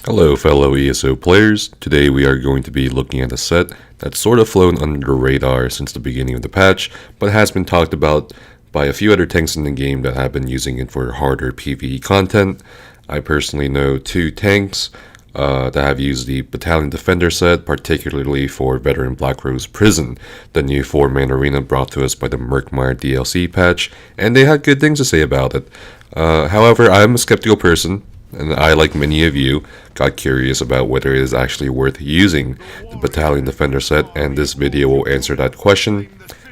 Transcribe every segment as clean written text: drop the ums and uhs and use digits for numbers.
Hello fellow ESO players, today we are going to be looking at a set that's sort of flown under the radar since the beginning of the patch, but has been talked about by a few other tanks in the game that have been using it for harder PvE content. I personally know two tanks that have used the Battalion Defender set, particularly for Veteran Black Rose Prison, the new 4-man arena brought to us by the Murkmire DLC patch, and they had good things to say about it. However, I'm a skeptical person, and I, like many of you, got curious about whether it is actually worth using the Battalion Defender set, and this video will answer that question.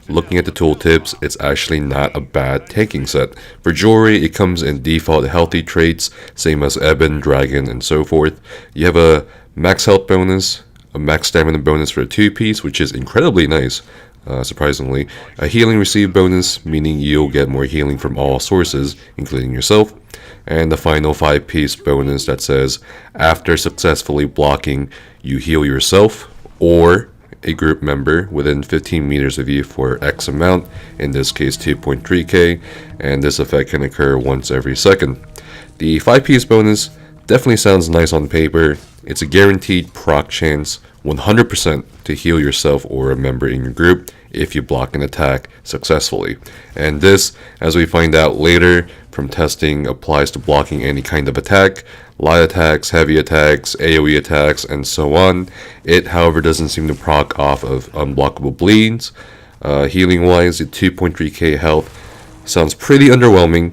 Looking at the tooltips, it's actually not a bad tanking set. For jewelry, it comes in default healthy traits, same as Ebon, Dragon, and so forth. You have a max health bonus, a max stamina bonus for a 2-piece, which is incredibly nice. Surprisingly, a healing received bonus, meaning you'll get more healing from all sources, including yourself, and the final 5-piece bonus that says, after successfully blocking, you heal yourself or a group member within 15 meters of you for X amount, in this case 2.3k, and this effect can occur once every second. The 5-piece bonus definitely sounds nice on paper. It's a guaranteed proc chance 100% to heal yourself or a member in your group if you block an attack successfully. And this, as we find out later from testing, applies to blocking any kind of attack, light attacks, heavy attacks, AoE attacks, and so on. It, however, doesn't seem to proc off of unblockable bleeds. Healing wise, the 2.3k health sounds pretty underwhelming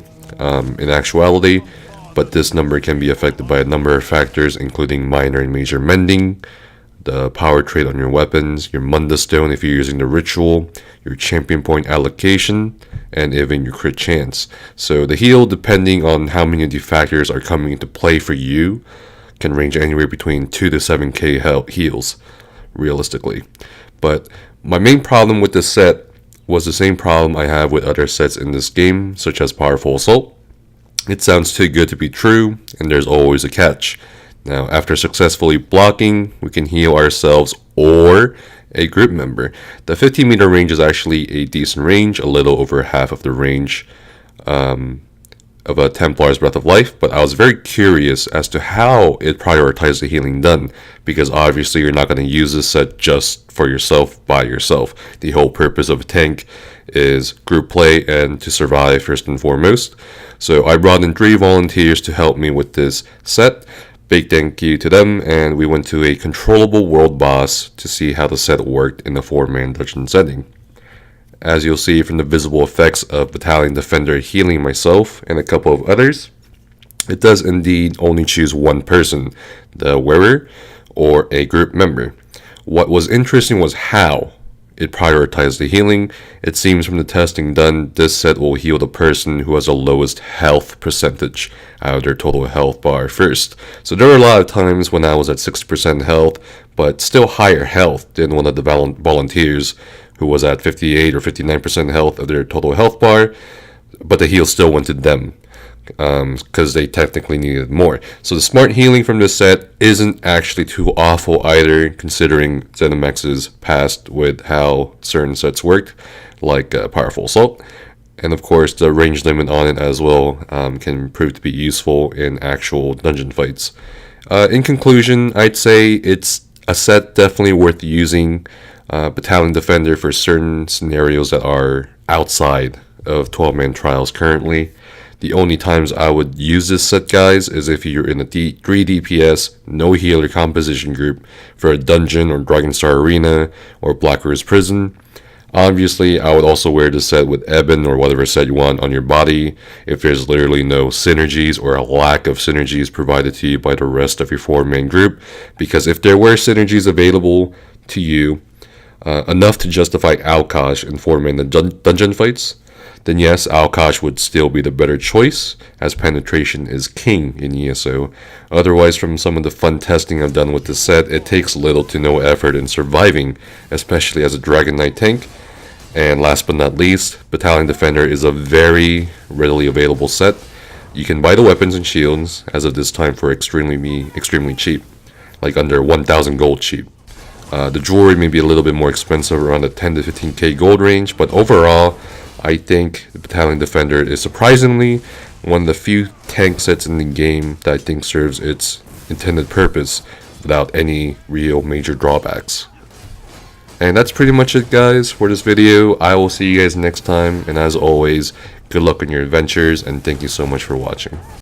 in actuality, but this number can be affected by a number of factors, including minor and major mending, the power trait on your weapons, your Munda Stone if you're using the ritual, your champion point allocation, and even your crit chance. So the heal, depending on how many of the factors are coming into play for you, can range anywhere between 2 to 7k heals, realistically. But my main problem with this set was the same problem I have with other sets in this game, such as Powerful Assault. It sounds too good to be true, and there's always a catch. Now, after successfully blocking, we can heal ourselves or a group member. The 15 meter range is actually a decent range, a little over half of the range of a Templar's Breath of Life, but I was very curious as to how it prioritized the healing done, because obviously you're not going to use this set just for yourself by yourself. The whole purpose of a tank is group play and to survive first and foremost. So I brought in 3 volunteers to help me with this set. Big thank you to them, and we went to a controllable world boss to see how the set worked in the 4-man dungeon setting. As you'll see from the visible effects of Battalion Defender healing myself and a couple of others, it does indeed only choose one person, the wearer or a group member. What was interesting was how it prioritized the healing. It seems from the testing done, this set will heal the person who has the lowest health percentage out of their total health bar first. So there were a lot of times when I was at 60% health, but still higher health than one of the volunteers who was at 58 or 59% health of their total health bar, but the heal still went to them, because they technically needed more. So the smart healing from this set isn't actually too awful either, considering ZeniMax's past with how certain sets worked, like Powerful Assault. And of course, the range limit on it as well can prove to be useful in actual dungeon fights. In conclusion, I'd say it's a set definitely worth using. Battalion Defender for certain scenarios that are outside of 12-man trials currently. The only times I would use this set, guys, is if you're in a 3 DPS, no healer composition group for a dungeon or Dragonstar Arena or Black Rose Prison. Obviously, I would also wear this set with Ebon or whatever set you want on your body if there's literally no synergies or a lack of synergies provided to you by the rest of your 4-man group. Because if there were synergies available to you, enough to justify Alkash in 4-man dungeon fights, then yes, Alkash would still be the better choice, as penetration is king in ESO. Otherwise, from some of the fun testing I've done with this set, it takes little to no effort in surviving, especially as a Dragon Knight tank. And last but not least, Battalion Defender is a very readily available set. You can buy the weapons and shields as of this time for extremely cheap, like under 1,000 gold cheap. The jewelry may be a little bit more expensive, around the 10 to 15k gold range, but overall, I think the Battalion Defender is surprisingly one of the few tank sets in the game that I think serves its intended purpose without any real major drawbacks. And that's pretty much it, guys, for this video. I will see you guys next time, and as always, good luck on your adventures, and thank you so much for watching.